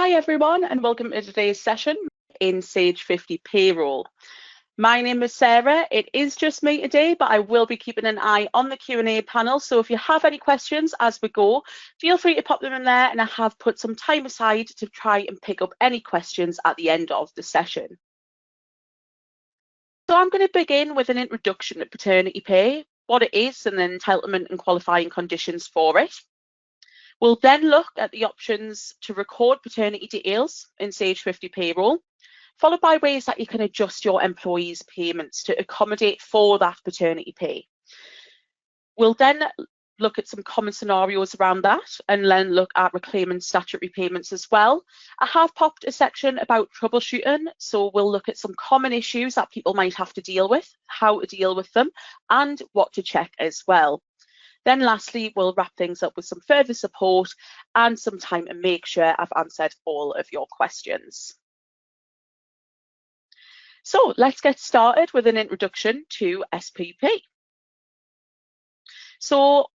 Hi everyone and welcome to today's session in Sage 50 Payroll. My name is Sarah. It is just me today, but I will be keeping an eye on the Q&A panel. So if you have any questions as we go, feel free to pop them in there, and I have put some time aside to try and pick up any questions at the end of the session. So I'm going to begin with an introduction to paternity pay, what it is, and then entitlement and qualifying conditions for it. We'll then look at the options to record paternity details in Sage 50 Payroll, followed by ways that you can adjust your employees' payments to accommodate for that paternity pay. We'll then look at some common scenarios around that and then look at reclaiming statutory payments as well. I have popped a section about troubleshooting, so we'll look at some common issues that people might have to deal with, how to deal with them, and what to check as well. Then lastly, we'll wrap things up with some further support and some time to make sure I've answered all of your questions. So let's get started with an introduction to SPP. So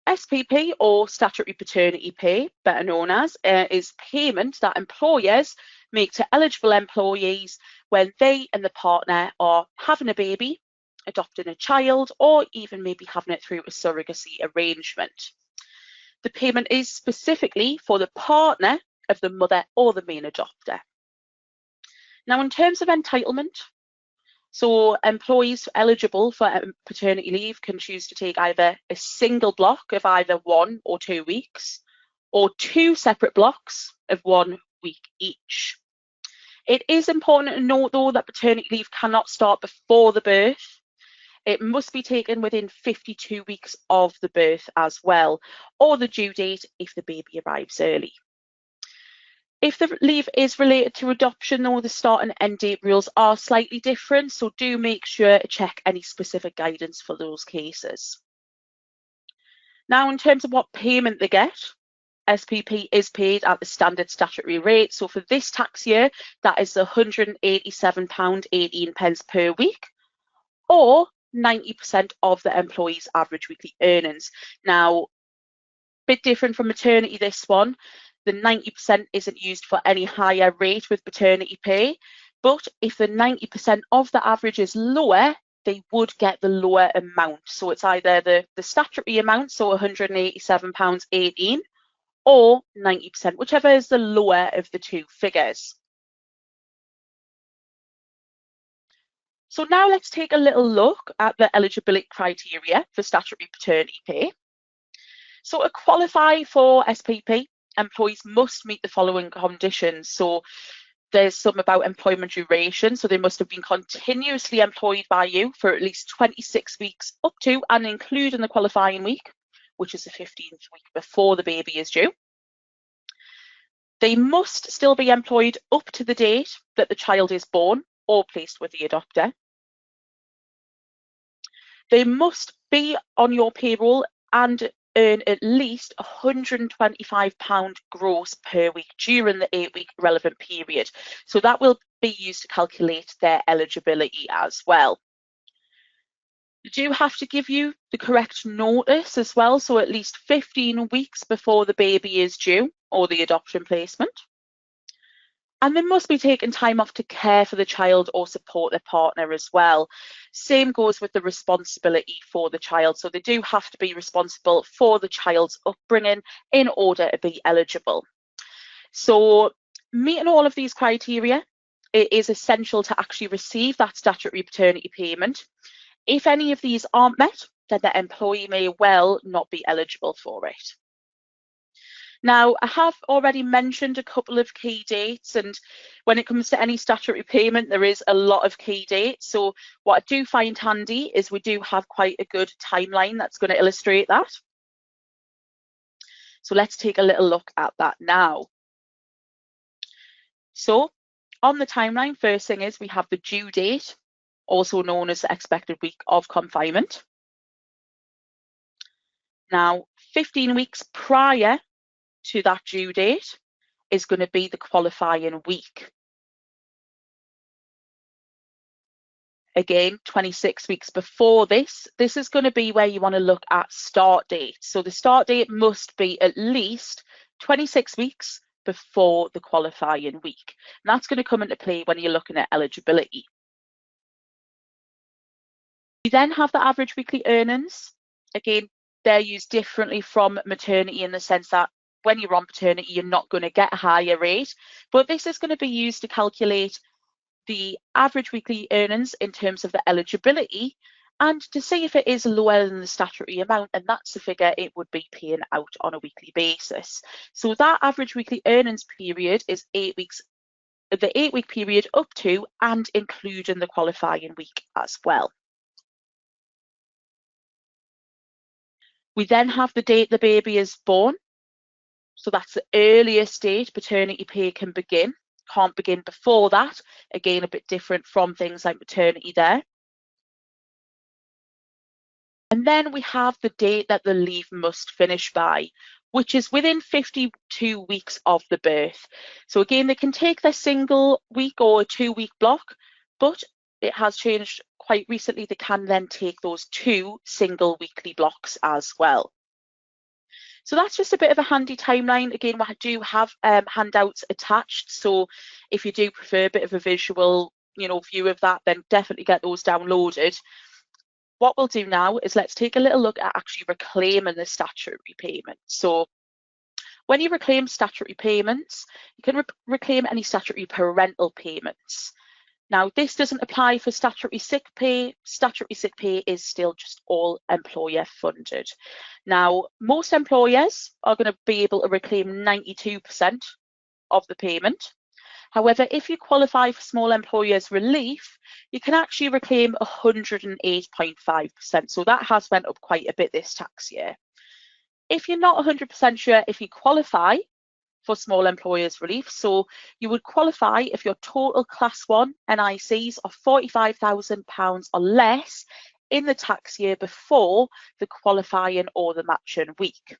SPP, or statutory paternity pay, better known as, is payment that employers make to eligible employees when they and the partner are having a baby, adopting a child, or even maybe having it through a surrogacy arrangement. The payment is specifically for the partner of the mother or the main adopter. Now, in terms of entitlement, so employees eligible for paternity leave can choose to take either a single block of either 1 or 2 weeks, or 2 separate blocks of 1 week each. It is important to note, though, that paternity leave cannot start before the birth. It must be taken within 52 weeks of the birth as well, or the due date if the baby arrives early. If the leave is related to adoption, though, the start and end date rules are slightly different, so do make sure to check any specific guidance for those cases. Now, in terms of what payment they get, SPP is paid at the standard statutory rate. So for this tax year, that is £187.18 per week, or 90% of the employee's average weekly earnings. Now, a bit different from maternity, this one. The 90% isn't used for any higher rate with paternity pay, but if the 90% of the average is lower, they would get the lower amount. So it's either the statutory amount, so £187.18, or 90%, whichever is the lower of the two figures. So now let's take a little look at the eligibility criteria for statutory paternity pay. So to qualify for SPP, employees must meet the following conditions. So there's some about employment duration. So they must have been continuously employed by you for at least 26 weeks up to and including the qualifying week, which is the 15th week before the baby is due. They must still be employed up to the date that the child is born or placed with the adopter. They must be on your payroll and earn at least £125 gross per week during the 8-week relevant period. So that will be used to calculate their eligibility as well. You do have to give you the correct notice as well, so at least 15 weeks before the baby is due or the adoption placement. And they must be taking time off to care for the child or support their partner as well. Same goes with the responsibility for the child. So they do have to be responsible for the child's upbringing in order to be eligible. So meeting all of these criteria, it is essential to actually receive that statutory paternity payment. If any of these aren't met, then the employee may well not be eligible for it. Now, I have already mentioned a couple of key dates, and when it comes to any statutory payment, there is a lot of key dates. So what I do find handy is we do have quite a good timeline that's going to illustrate that. So let's take a little look at that now. So on the timeline, first thing is we have the due date, also known as the expected week of confinement. Now, 15 weeks prior to that due date is going to be the qualifying week. Again, 26 weeks before this is going to be where you want to look at start date. So the start date must be at least 26 weeks before the qualifying week. And that's going to come into play when you're looking at eligibility. We then have the average weekly earnings. Again, they're used differently from maternity in the sense that when you're on paternity, you're not going to get a higher rate, but this is going to be used to calculate the average weekly earnings in terms of the eligibility and to see if it is lower than the statutory amount, and that's the figure it would be paying out on a weekly basis. So that average weekly earnings period is 8 weeks, the 8-week period up to and including the qualifying week as well. We then have the date the baby is born. So that's the earliest date paternity pay can begin. Can't begin before that. Again, a bit different from things like maternity there. And then we have the date that the leave must finish by, which is within 52 weeks of the birth. So again, they can take their single week or a 2-week block, but it has changed quite recently. They can then take those 2 single weekly blocks as well. So that's just a bit of a handy timeline. Again, we do have handouts attached. So if you do prefer a bit of a visual, view of that, then definitely get those downloaded. What we'll do now is let's take a little look at actually reclaiming the statutory payment. So when you reclaim statutory payments, you can reclaim any statutory parental payments. Now, this doesn't apply for statutory sick pay. Statutory sick pay is still just all employer funded. Now, most employers are going to be able to reclaim 92% of the payment. However, if you qualify for small employers relief, you can actually reclaim 108.5%. So that has went up quite a bit this tax year. If you're not 100% sure if you qualify for small employers relief, so you would qualify if your total class 1 NICs are £45,000 or less in the tax year before the qualifying or the matching week.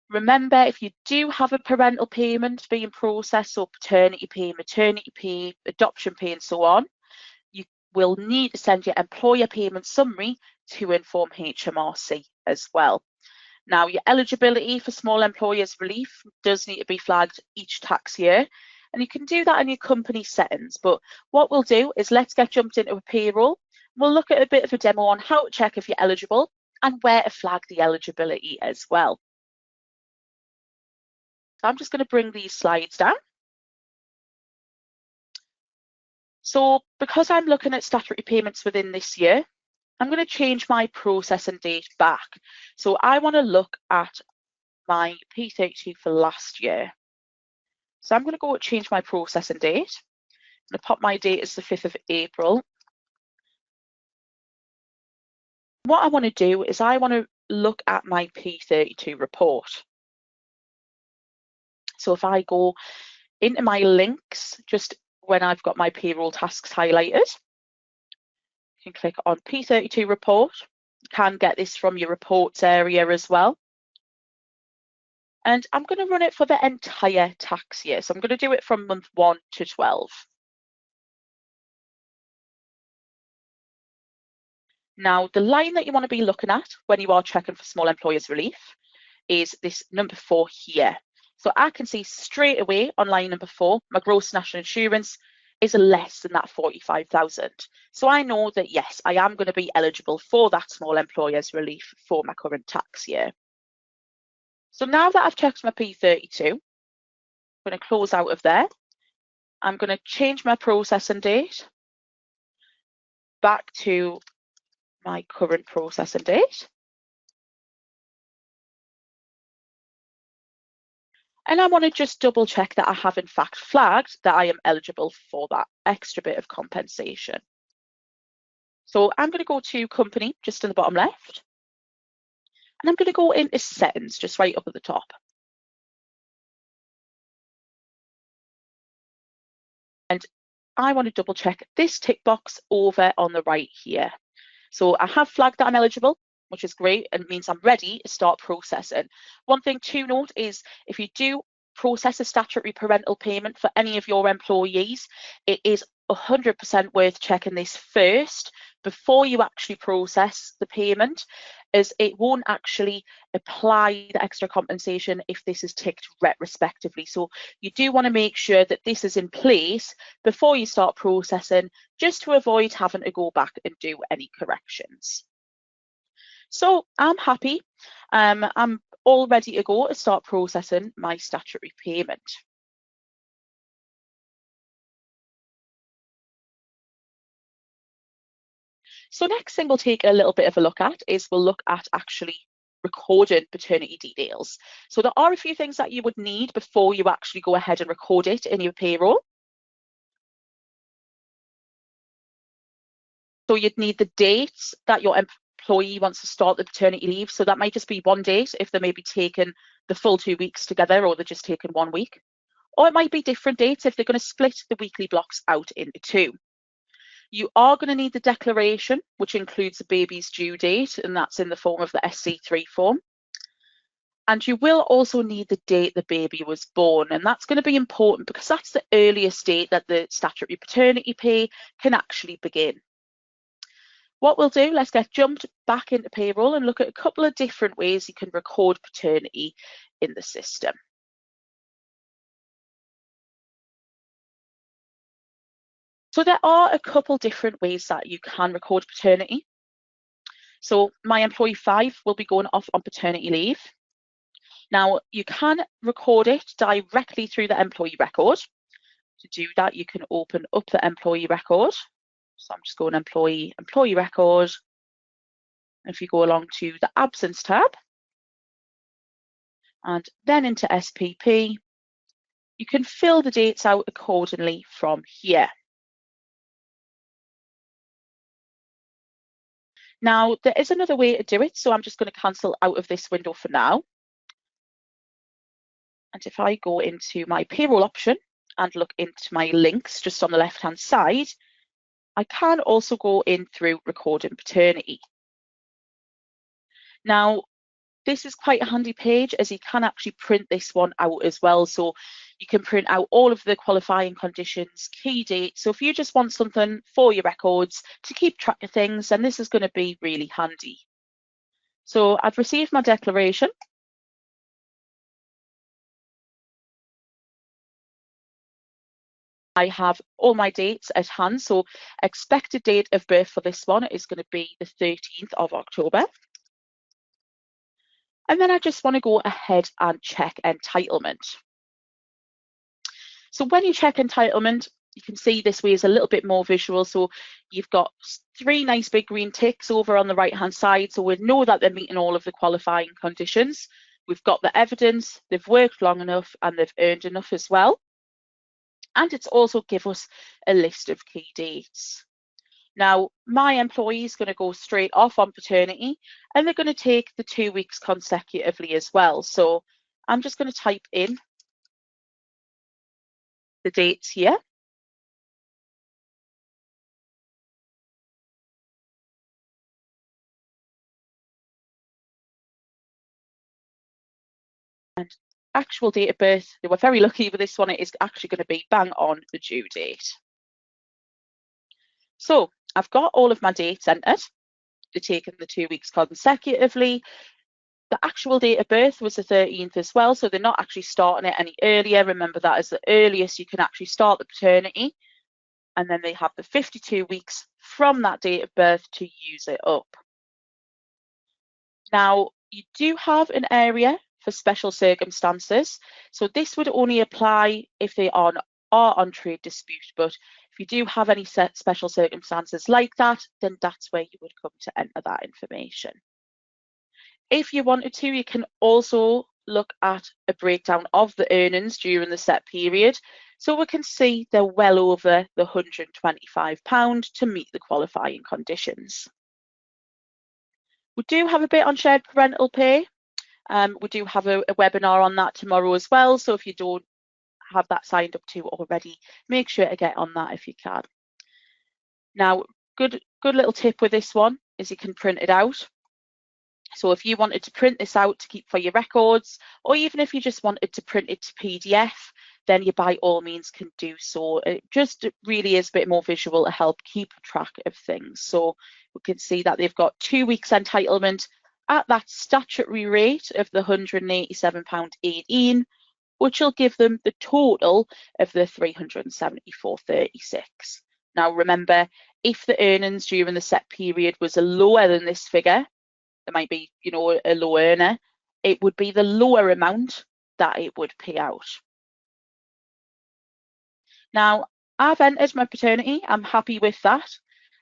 Remember, if you do have a parental payment being processed, so paternity pay, maternity pay, adoption pay and so on, you will need to send your employer payment summary to inform HMRC as well. Now, your eligibility for small employers relief does need to be flagged each tax year, and you can do that in your company settings. But what we'll do is let's get jumped into a payroll. We'll look at a bit of a demo on how to check if you're eligible and where to flag the eligibility as well. So I'm just going to bring these slides down. So because I'm looking at statutory payments within this year, I'm going to change my processing date back. So I want to look at my P32 for last year. So I'm going to go change my processing date. I'm going to pop my date as the 5th of April. What I want to do is I want to look at my P32 report. So if I go into my links, just when I've got my payroll tasks highlighted, you can click on P32 report. You can get this from your reports area as well. And I'm going to run it for the entire tax year. So I'm going to do it from month 1 to 12. Now, the line that you want to be looking at when you are checking for small employers relief is this number 4 here. So I can see straight away on line number 4, my gross national insurance is less than that 45,000. So I know that, yes, I am going to be eligible for that small employers relief for my current tax year. So now that I've checked my P32, I'm going to close out of there. I'm going to change my processing date back to my current processing date. And I want to just double check that I have in fact flagged that I am eligible for that extra bit of compensation. So I'm going to go to company just in the bottom left. And I'm going to go into settings just right up at the top. And I want to double check this tick box over on the right here. So I have flagged that I'm eligible, which is great, and means I'm ready to start processing. One thing to note is if you do process a statutory parental payment for any of your employees, it is 100% worth checking this first before you actually process the payment, as it won't actually apply the extra compensation if this is ticked retrospectively. So you do want to make sure that this is in place before you start processing, just to avoid having to go back and do any corrections. So I'm happy. I'm all ready to go to start processing my statutory payment. So next thing we'll take a little bit of a look at is we'll look at actually recording paternity details. So there are a few things that you would need before you actually go ahead and record it in your payroll. So you'd need the dates that your employee wants to start the paternity leave. So that might just be one date if they're maybe taking the full 2 weeks together, or they're just taking 1 week. Or it might be different dates if they're going to split the weekly blocks out into 2. You are going to need the declaration, which includes the baby's due date, and that's in the form of the SC3 form. And you will also need the date the baby was born, and that's going to be important because that's the earliest date that the statutory paternity pay can actually begin. What we'll do, let's get jumped back into payroll and look at a couple of different ways you can record paternity in the system. So there are a couple different ways that you can record paternity. So my employee 5 will be going off on paternity leave. Now you can record it directly through the employee record. To do that, you can open up the employee record. So I'm just going employee record. If you go along to the absence tab and then into SPP, you can fill the dates out accordingly from here. Now, there is another way to do it, so I'm just going to cancel out of this window for now. And if I go into my payroll option and look into my links just on the left-hand side, I can also go in through recording paternity. Now, this is quite a handy page, as you can actually print this one out as well. So you can print out all of the qualifying conditions, key dates. So if you just want something for your records to keep track of things, then this is going to be really handy. So I've received my declaration. I have all my dates at hand. So expected date of birth for this one is going to be the 13th of October. And then I just want to go ahead and check entitlement. So when you check entitlement, you can see this way is a little bit more visual. So you've got 3 nice big green ticks over on the right hand side. So we know that they're meeting all of the qualifying conditions. We've got the evidence, they've worked long enough, and they've earned enough as well. And it's also give us a list of key dates. Now, my employee is going to go straight off on paternity, and they're going to take the 2 weeks consecutively as well. So I'm just going to type in the dates here. And actual date of birth, they were very lucky with this one. It is actually going to be bang on the due date. So I've got all of my dates entered. They're taking the 2 weeks consecutively. The actual date of birth was the 13th as well, so they're not actually starting it any earlier. Remember, that is the earliest you can actually start the paternity. And then they have the 52 weeks from that date of birth to use it up. Now, you do have an area for special circumstances. So this would only apply if they are on trade dispute. But if you do have any special circumstances like that, then that's where you would come to enter that information. If you wanted to, you can also look at a breakdown of the earnings during the set period. So we can see they're well over the £125 to meet the qualifying conditions. We do have a bit on shared parental pay. We do have a webinar on that tomorrow as well. So if you don't have that signed up to already, make sure to get on that if you can. Now, good little tip with this one is you can print it out. So if you wanted to print this out to keep for your records, or even if you just wanted to print it to PDF, then you by all means can do so. It just really is a bit more visual to help keep track of things. So we can see that they've got 2 weeks entitlement at that statutory rate of the £187.18, which will give them the total of the £374.36. Now remember, if the earnings during the set period was lower than this figure, there might be, a low earner, it would be the lower amount that it would pay out. Now, I've entered my paternity. I'm happy with that.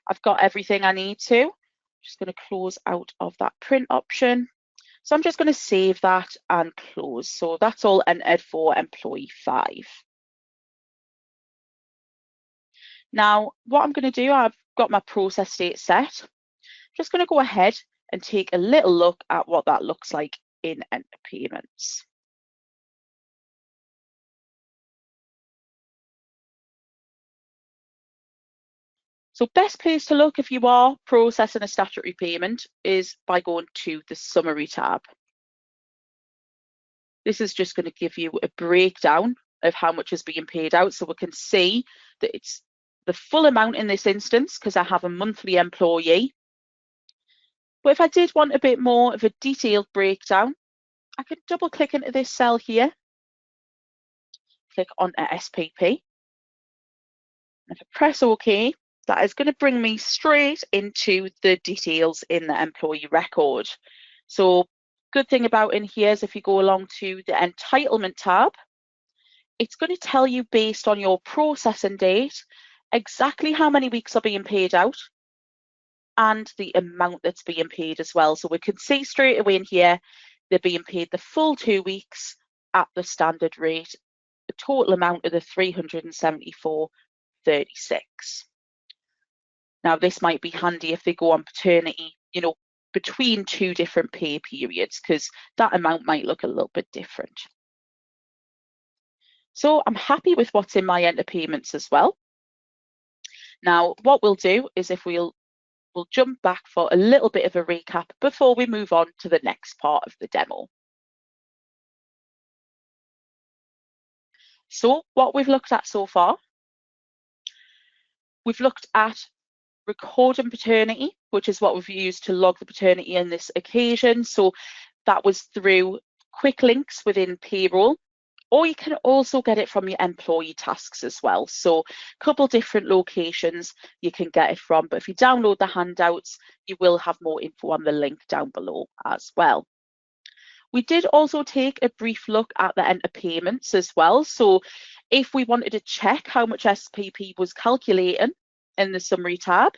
I've got everything I need to. I'm just going to close out of that print option. So I'm just going to save that and close. So that's all entered for employee 5. Now, what I'm going to do, I've got my process date set. I'm just going to go ahead and take a little look at what that looks like in enter payments. So best place to look if you are processing a statutory payment is by going to the summary tab. This is just going to give you a breakdown of how much is being paid out, so we can see that it's the full amount in this instance because I have a monthly employee. But if I did want a bit more of a detailed breakdown, I could double click into this cell here, click on a SPP. If I press OK, that is going to bring me straight into the details in the employee record. So good thing about in here is if you go along to the entitlement tab, it's going to tell you based on your processing date exactly how many weeks are being paid out and the amount that's being paid as well. So we can see straight away in here, they're being paid the full 2 weeks at the standard rate, the total amount of the £374.36. Now this might be handy if they go on paternity, between 2 different pay periods, because that amount might look a little bit different. So I'm happy with what's in my enter payments as well. Now what we'll do is we'll jump back for a little bit of a recap before we move on to the next part of the demo. So what we've looked at so far, we've looked at recording paternity, which is what we've used to log the paternity in this occasion. So that was through quick links within Payroll, or you can also get it from your employee tasks as well. So a couple different locations you can get it from, but if you download the handouts, you will have more info on the link down below as well. We did also take a brief look at the enter payments as well. So if we wanted to check how much SPP was calculating in the summary tab,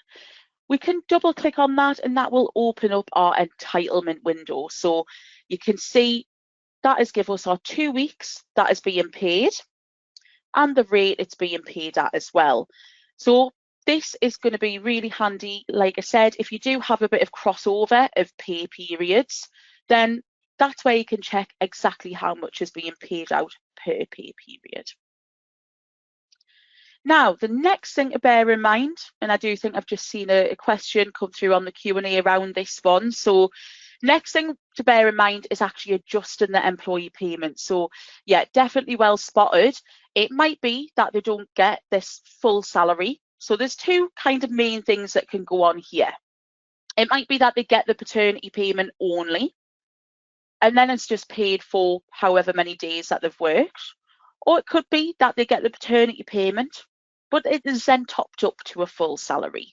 we can double click on that and that will open up our entitlement window. So you can see that is give us our 2 weeks that is being paid and the rate it's being paid at as well. So this is going to be really handy. Like I said, if you do have a bit of crossover of pay periods, then that's where you can check exactly how much is being paid out per pay period. Now, the next thing to bear in mind, and I do think I've just seen a question come through on the Q&A around this one. So next thing to bear in mind is actually adjusting the employee payment. So yeah, definitely well spotted. It might be that they don't get this full salary. So there's 2 kind of main things that can go on here. It might be that they get the paternity payment only, and then it's just paid for however many days that they've worked. Or it could be that they get the paternity payment, but it is then topped up to a full salary.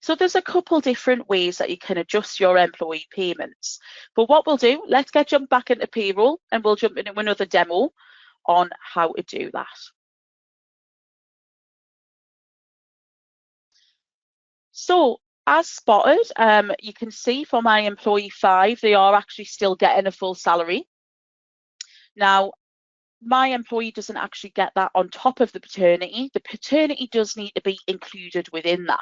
So there's a couple different ways that you can adjust your employee payments. But what we'll do, let's jump back into Payroll and we'll jump into another demo on how to do that. So as spotted, you can see for my employee 5, they are actually still getting a full salary. Now, my employee doesn't actually get that on top of the paternity. The paternity does need to be included within that.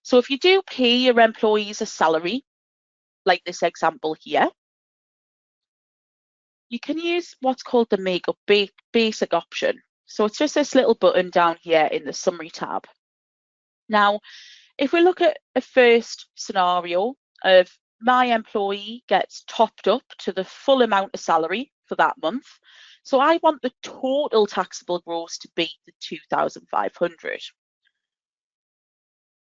So if you do pay your employees a salary, like this example here, you can use what's called the Makeup Basic option. So it's just this little button down here in the summary tab. Now, if we look at a first scenario of my employee gets topped up to the full amount of salary, for that month. So I want the total taxable gross to be the 2,500.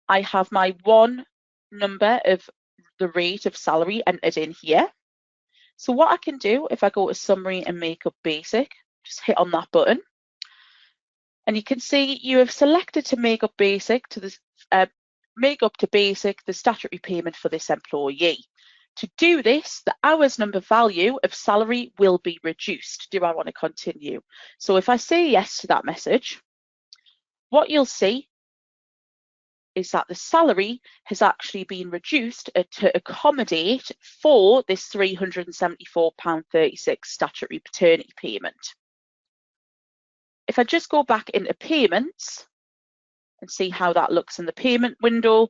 I have my one number of the rate of salary entered in here. So what I can do, if I go to summary and make up basic, just hit on that button. And you can see you have selected to make up basic to this, make up to basic the statutory payment for this employee. To do this, the hours number value of salary will be reduced. Do I want to continue? So if I say yes to that message, what you'll see is that the salary has actually been reduced to accommodate for this £374.36 statutory paternity payment. If I just go back into payments and see how that looks in the payment window,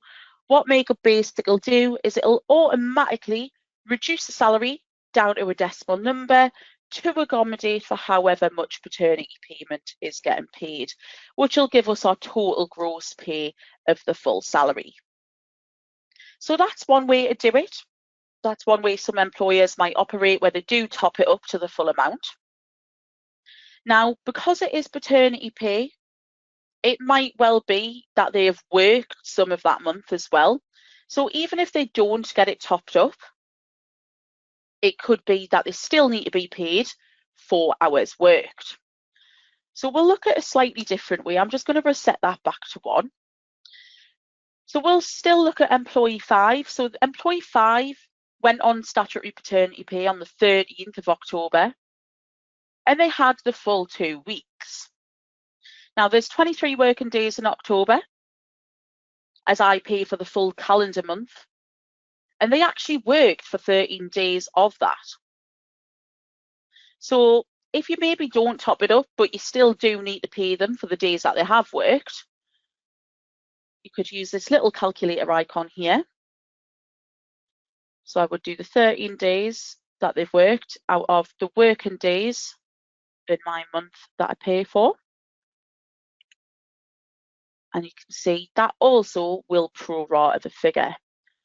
what Make Up Basic will do is it'll automatically reduce the salary down to a decimal number to accommodate for however much paternity payment is getting paid, which will give us our total gross pay of the full salary. So that's one way to do it. That's one way some employers might operate, where they do top it up to the full amount. Now, because it is paternity pay, it might well be that they have worked some of that month as well. So even if they don't get it topped up, it could be that they still need to be paid 4 hours worked. So we'll look at a slightly different way. I'm just going to reset that back to 1. So we'll still look at employee 5. So employee 5 went on statutory paternity pay on the 13th of October, and they had the full 2 weeks. Now there's 23 working days in October, as I pay for the full calendar month, and they actually worked for 13 days of that. So if you maybe don't top it up, but you still do need to pay them for the days that they have worked, you could use this little calculator icon here. So I would do the 13 days that they've worked out of the working days in my month that I pay for. And you can see that also will prorata the figure.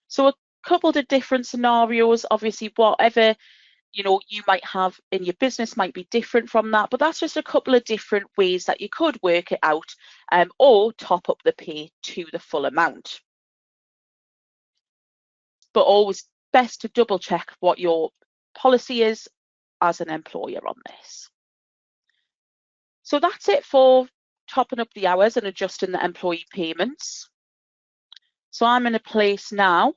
So a couple of different scenarios, obviously whatever you might have in your business might be different from that, but that's just a couple of different ways that you could work it out, or top up the pay to the full amount. But always best to double check what your policy is as an employer on this. So that's it for topping up the hours and adjusting the employee payments. So I'm in a place now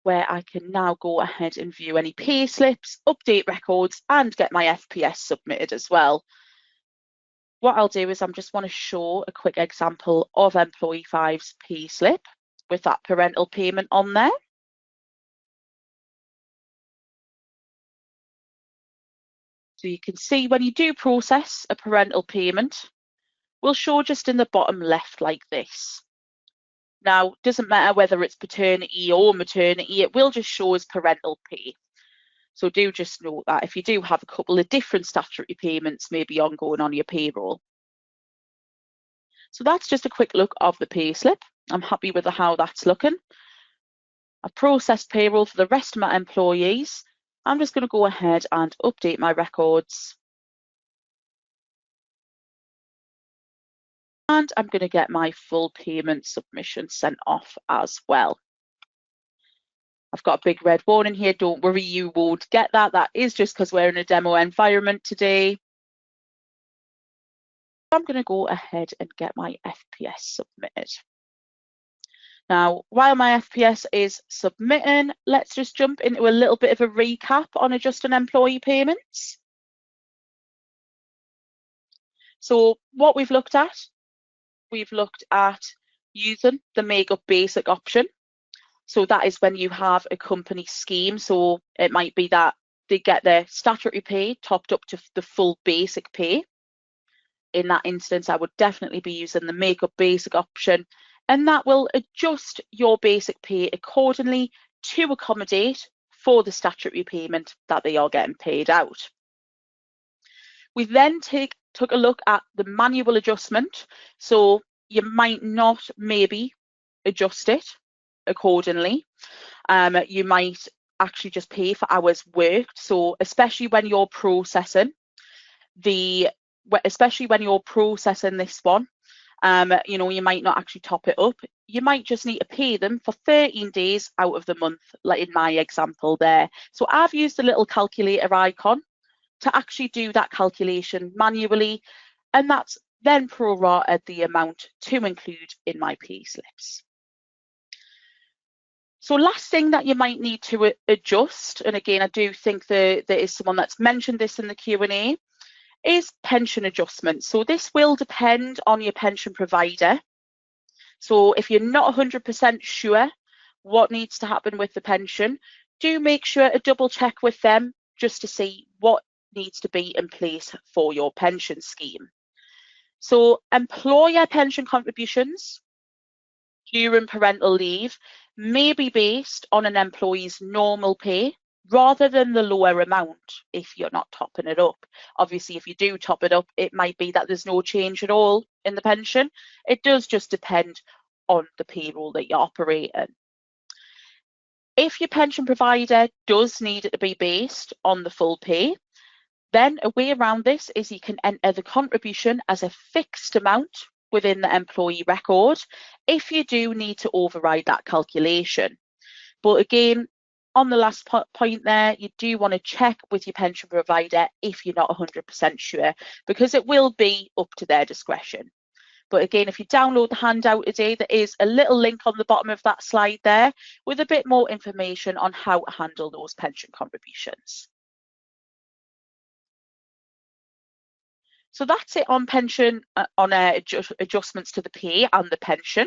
where I can now go ahead and view any pay slips, update records, and get my FPS submitted as well. What I'll do is I just want to show a quick example of employee 5's pay slip with that parental payment on there. So you can see when you do process a parental payment, we'll show just in the bottom left like this. Now, it doesn't matter whether it's paternity or maternity, it will just show as parental pay. So do just note that if you do have a couple of different statutory payments maybe ongoing on your payroll. So that's just a quick look of the pay slip. I'm happy with how that's looking. I've processed payroll for the rest of my employees. I'm just going to go ahead and update my records. And I'm going to get my full payment submission sent off as well. I've got a big red warning here. Don't worry, you won't get that. That is just because we're in a demo environment today. I'm going to go ahead and get my FPS submitted. Now, while my FPS is submitting, let's just jump into a little bit of a recap on adjusting employee payments. So what we've looked at using the Make Up Basic option. So that is when you have a company scheme. So it might be that they get their statutory pay topped up to the full basic pay. In that instance, I would definitely be using the Make Up Basic option, and that will adjust your basic pay accordingly to accommodate for the statutory payment that they are getting paid out. We then took a look at the manual adjustment. So you might not maybe adjust it accordingly. You might actually just pay for hours worked. So especially when you're processing this one, you might not actually top it up. You might just need to pay them for 13 days out of the month, like in my example there. So I've used the little calculator icon to actually do that calculation manually, and that's then prorated the amount to include in my pay slips. So last thing that you might need to adjust, and again, I do think there is someone that's mentioned this in the Q&A, is pension adjustments. So this will depend on your pension provider. So if you're not 100% sure what needs to happen with the pension, do make sure to double check with them just to see what needs to be in place for your pension scheme. So employer pension contributions during parental leave may be based on an employee's normal pay rather than the lower amount if you're not topping it up. Obviously, if you do top it up, it might be that there's no change at all in the pension. It does just depend on the payroll that you operate in. If your pension provider does need it to be based on the full pay, then a way around this is you can enter the contribution as a fixed amount within the employee record if you do need to override that calculation. But again, on the last point there, you do want to check with your pension provider if you're not 100% sure, because it will be up to their discretion. But again, if you download the handout today, there is a little link on the bottom of that slide there with a bit more information on how to handle those pension contributions. So that's it on pension, adjustments to the pay and the pension.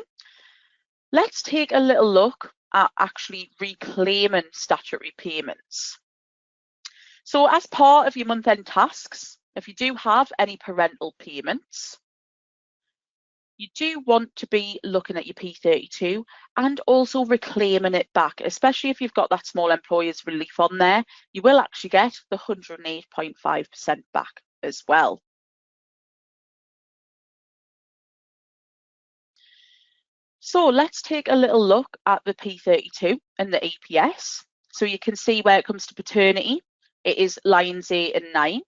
Let's take a little look at actually reclaiming statutory payments. So as part of your month-end tasks, if you do have any parental payments, you do want to be looking at your P32 and also reclaiming it back, especially if you've got that small employer's relief on there. You will actually get the 108.5% back as well. So let's take a little look at the P32 and the EPS. So you can see where it comes to paternity, it is lines 8 and 9.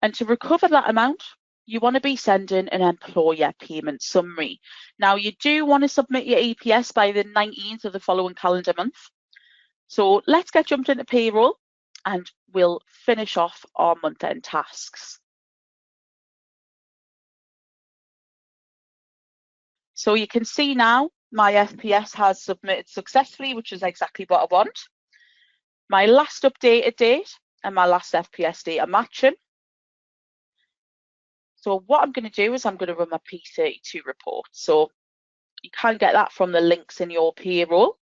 And to recover that amount, you want to be sending an employer payment summary. Now, you do want to submit your EPS by the 19th of the following calendar month. So let's get jumped into payroll and we'll finish off our month-end tasks. So you can see now my FPS has submitted successfully, which is exactly what I want. My last updated date and my last FPS date are matching. So what I'm going to do is I'm going to run my P32 report. So you can get that from the links in your payroll,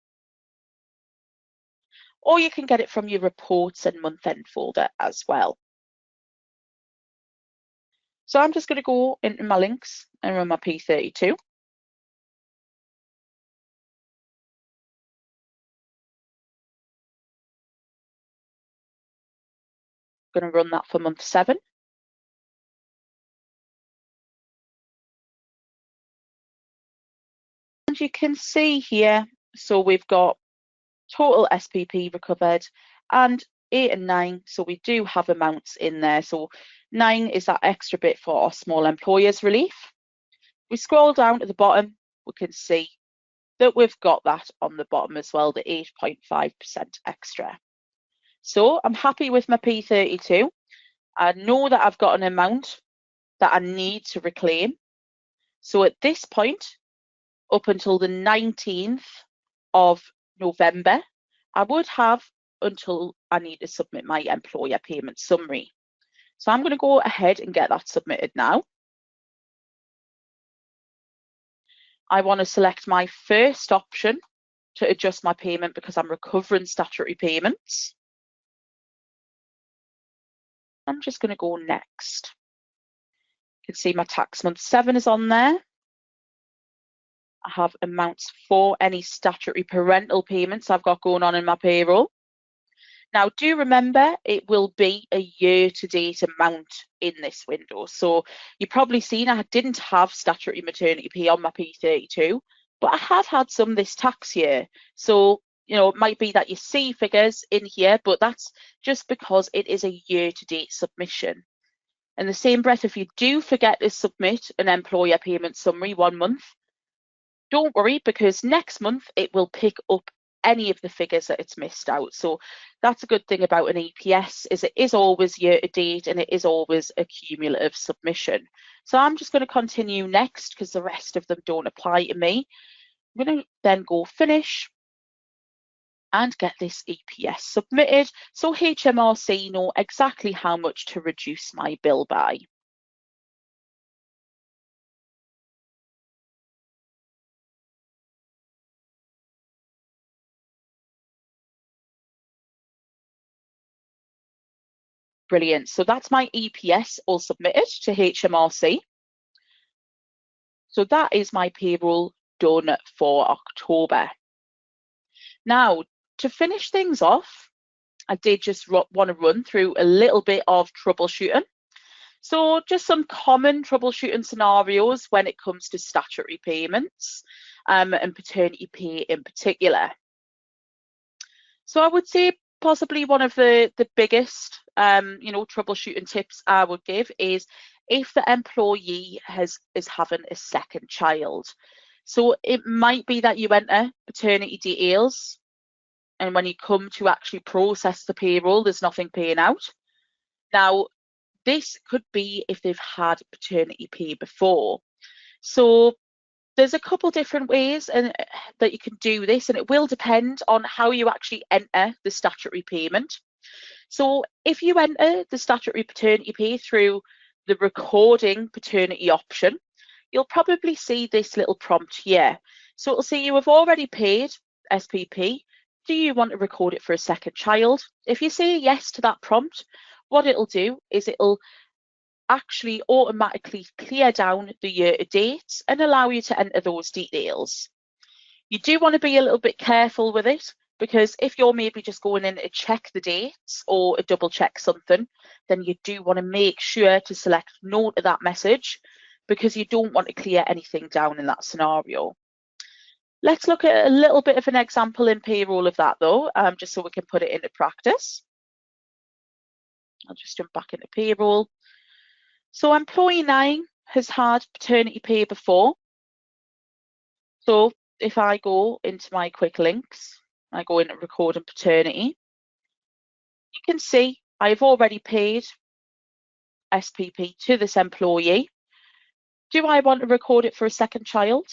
or you can get it from your reports and month-end folder as well. So I'm just going to go into my links and run my P32. I'm going to run that for month 7. And you can see here, so we've got total SPP recovered and 8 and 9, so we do have amounts in there. So 9 is that extra bit for our small employers relief. We scroll down to the bottom, we can see that we've got that on the bottom as well, the 8.5% extra. So I'm happy with my P32. I know that I've got an amount that I need to reclaim. So at this point, up until the 19th of November, I would have until I need to submit my employer payment summary. So I'm going to go ahead and get that submitted now. I want to select my first option to adjust my payment because I'm recovering statutory payments. I'm just going to go next. You can see my tax month 7 is on there. I have amounts for any statutory parental payments I've got going on in my payroll. Now, do remember, it will be a year-to-date amount in this window. So you've probably seen I didn't have statutory maternity pay on my P32, but I have had some this tax year. So it might be that you see figures in here, but that's just because it is a year-to-date submission. In the same breath, if you do forget to submit an employer payment summary 1 month, don't worry, because next month it will pick up any of the figures that it's missed out. So that's a good thing about an EPS, is it is always year-to-date and it is always a cumulative submission. So I'm just going to continue next because the rest of them don't apply to me. I'm going to then go finish and get this EPS submitted, so HMRC know exactly how much to reduce my bill by. Brilliant. So that's my EPS all submitted to HMRC. So that is my payroll done for October. Now, to finish things off, I did just want to run through a little bit of troubleshooting. So just some common troubleshooting scenarios when it comes to statutory payments and paternity pay in particular. So I would say possibly one of the biggest, troubleshooting tips I would give is if the employee is having a second child. So it might be that you enter paternity details, and when you come to actually process the payroll, there's nothing paying out. Now, this could be if they've had paternity pay before. So there's a couple different ways that you can do this, and it will depend on how you actually enter the statutory payment. So if you enter the statutory paternity pay through the recording paternity option, you'll probably see this little prompt here. So it'll say you have already paid SPP. Do you want to record it for a second child? If you say yes to that prompt, what it'll do is it'll actually automatically clear down the year-to-dates and allow you to enter those details. You do want to be a little bit careful with it, because if you're maybe just going in to check the dates or double check something, then you do want to make sure to select no to that message, because you don't want to clear anything down in that scenario. Let's look at a little bit of an example in payroll of that though, just so we can put it into practice. I'll just jump back into payroll. So employee 9 has had paternity pay before. So if I go into my quick links, I go into record and paternity, you can see I've already paid SPP to this employee. Do I want to record it for a second child?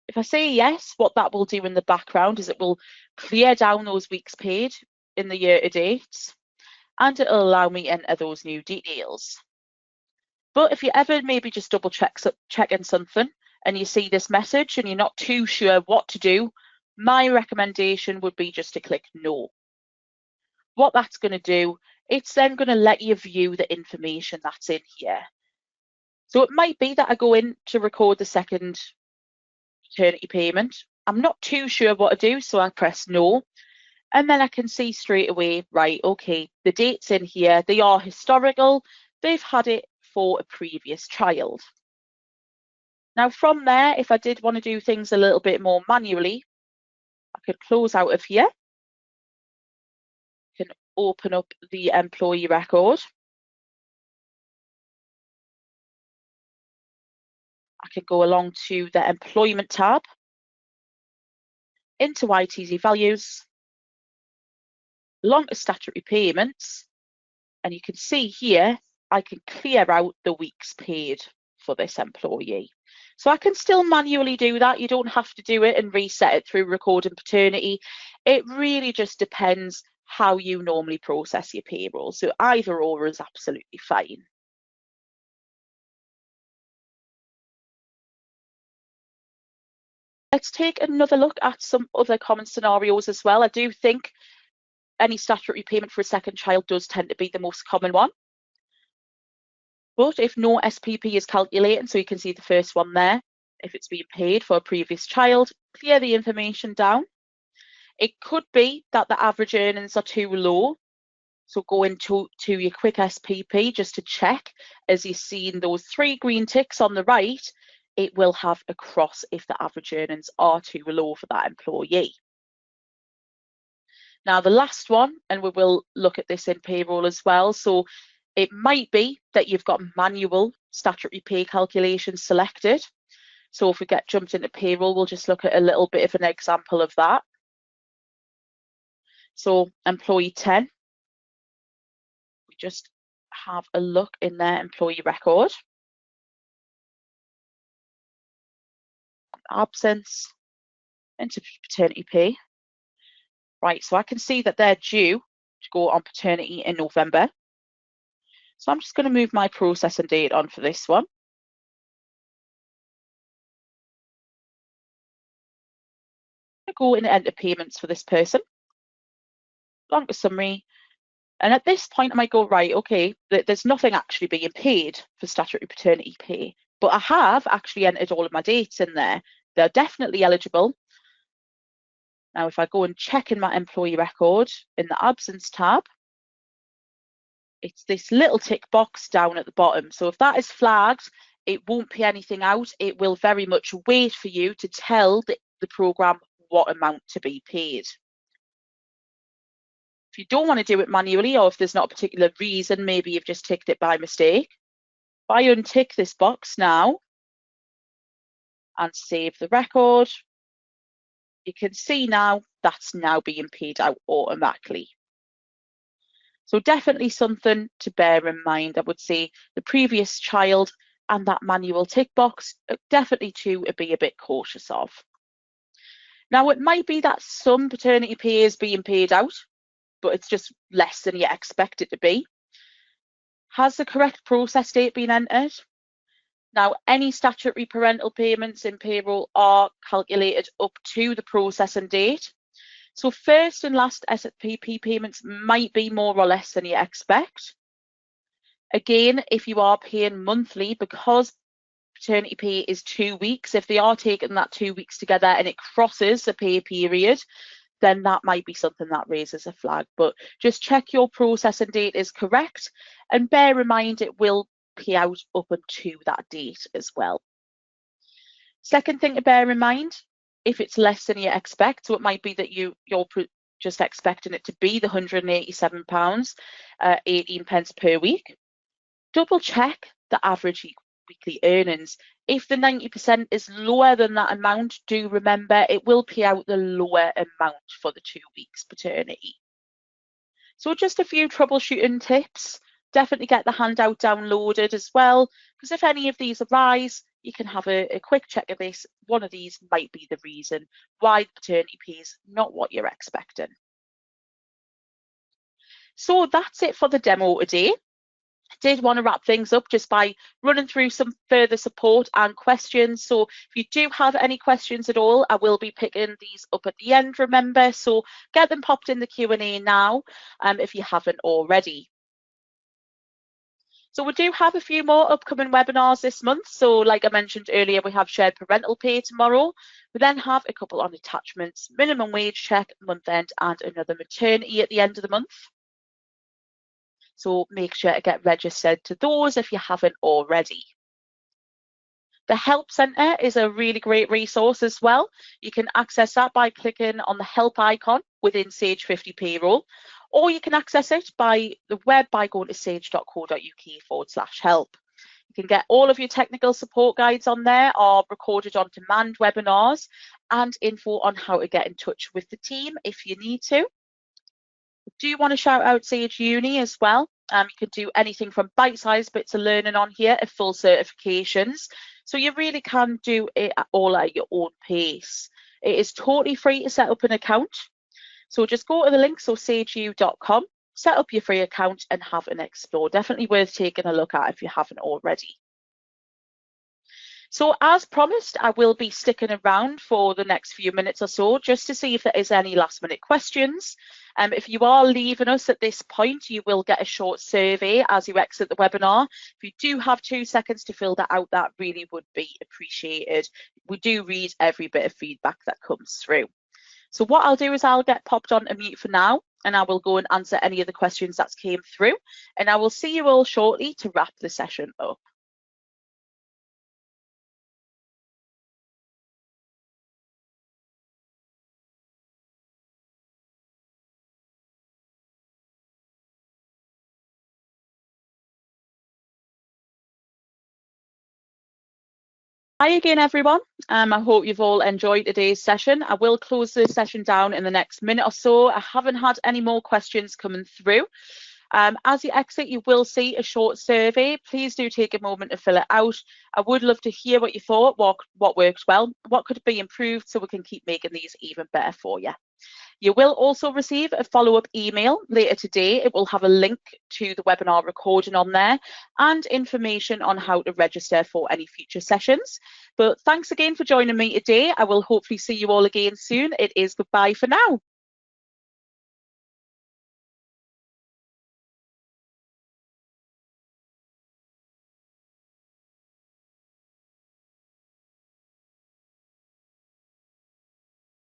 If I say yes, what that will do in the background is it will clear down those weeks paid in the year-to-dates, and it'll allow me to enter those new details. But if you ever maybe just double checking something and you see this message and you're not too sure what to do, my recommendation would be just to click no. What that's going to do, it's then going to let you view the information that's in here. So it might be that I go in to record the second paternity payment. I'm not too sure what to do, so I press no. And then I can see straight away, right, okay, the dates in here, they are historical. They've had it for a previous child. Now from there, if I did want to do things a little bit more manually, I could close out of here. I can open up the employee record. I could go along to the employment tab, into ITZ values, along to statutory payments, and you can see here, I can clear out the weeks paid for this employee. So I can still manually do that. You don't have to do it and reset it through recording paternity. It really just depends how you normally process your payroll. So either or is absolutely fine. Let's take another look at some other common scenarios as well. I do think any statutory payment for a second child does tend to be the most common one. But if no SPP is calculating, so you can see the first one there, if it's being paid for a previous child, clear the information down. It could be that the average earnings are too low. So go into your quick SPP just to check. As you've seen those 3 green ticks on the right, it will have a cross if the average earnings are too low for that employee. Now, the last one, and we will look at this in payroll as well. So it might be that you've got manual statutory pay calculations selected. So if we get jumped into payroll, we'll just look at a little bit of an example of that. So employee 10, we just have a look in their employee record. Absence, into paternity pay. Right, so I can see that they're due to go on paternity in November. So I'm just going to move my processing date on for this one. I go in and enter payments for this person. Blank summary. And at this point, I might go, right, okay, there's nothing actually being paid for statutory paternity pay, but I have actually entered all of my dates in there. They're definitely eligible. Now, if I go and check in my employee record in the absence tab, it's this little tick box down at the bottom. So if that is flagged, it won't pay anything out. It will very much wait for you to tell the programme what amount to be paid. If you don't want to do it manually, or if there's not a particular reason, maybe you've just ticked it by mistake, if I untick this box now and save the record, you can see now that's now being paid out automatically. So definitely something to bear in mind. I would say the previous child and that manual tick box, definitely to be a bit cautious of. Now, it might be that some paternity pay is being paid out, but it's just less than you expect it to be. Has the correct process date been entered? Now, any statutory parental payments in payroll are calculated up to the processing date. So first and last SPP payments might be more or less than you expect. Again, if you are paying monthly, because paternity pay is 2 weeks, if they are taking that 2 weeks together and it crosses the pay period, then that might be something that raises a flag. But just check your processing date is correct, and bear in mind it will pay out up until that date as well. Second thing to bear in mind, if it's less than you expect, so it might be that you're just expecting it to be the £187, 18 pence per week. Double check the average weekly earnings. If the 90% is lower than that amount, do remember it will pay out the lower amount for the 2 weeks paternity. So just a few troubleshooting tips. Definitely get the handout downloaded as well, because if any of these arise, you can have a quick check of this. One of these might be the reason why the paternity pay is not what you're expecting. So that's it for the demo today. Did want to wrap things up just by running through some further support and questions. So if you do have any questions at all, I will be picking these up at the end, remember. So get them popped in the Q&A now if you haven't already. So we do have a few more upcoming webinars this month. So like I mentioned earlier, we have shared parental pay tomorrow. We then have a couple on attachments, minimum wage check, month end, and another maternity at the end of the month. So make sure to get registered to those if you haven't already. The Help Centre is a really great resource as well. You can access that by clicking on the help icon within Sage 50 Payroll, or you can access it by the web by going to sage.co.uk/help. You can get all of your technical support guides on there, are recorded on demand webinars, and info on how to get in touch with the team if you need to. Do you want to shout out Sage Uni as well? You can do anything from bite-sized bits of learning on here to full certifications. So you really can do it all at your own pace. It is totally free to set up an account. So just go to the link, so sageu.com, set up your free account and have an explore. Definitely worth taking a look at if you haven't already. So as promised, I will be sticking around for the next few minutes or so just to see if there is any last minute questions. If you are leaving us at this point, you will get a short survey as you exit the webinar. If you do have 2 seconds to fill that out, that really would be appreciated. We do read every bit of feedback that comes through. So what I'll do is I'll get popped on a mute for now, and I will go and answer any of the questions that came through, and I will see you all shortly to wrap the session up. Hi again, everyone. I hope you've all enjoyed today's session. I will close the session down in the next minute or so. I haven't had any more questions coming through. As you exit, you will see a short survey. Please do take a moment to fill it out. I would love to hear what you thought, what worked well, what could be improved so we can keep making these even better for you. You will also receive a follow-up email later today. It will have a link to the webinar recording on there and information on how to register for any future sessions. But thanks again for joining me today. I will hopefully see you all again soon. It is goodbye for now.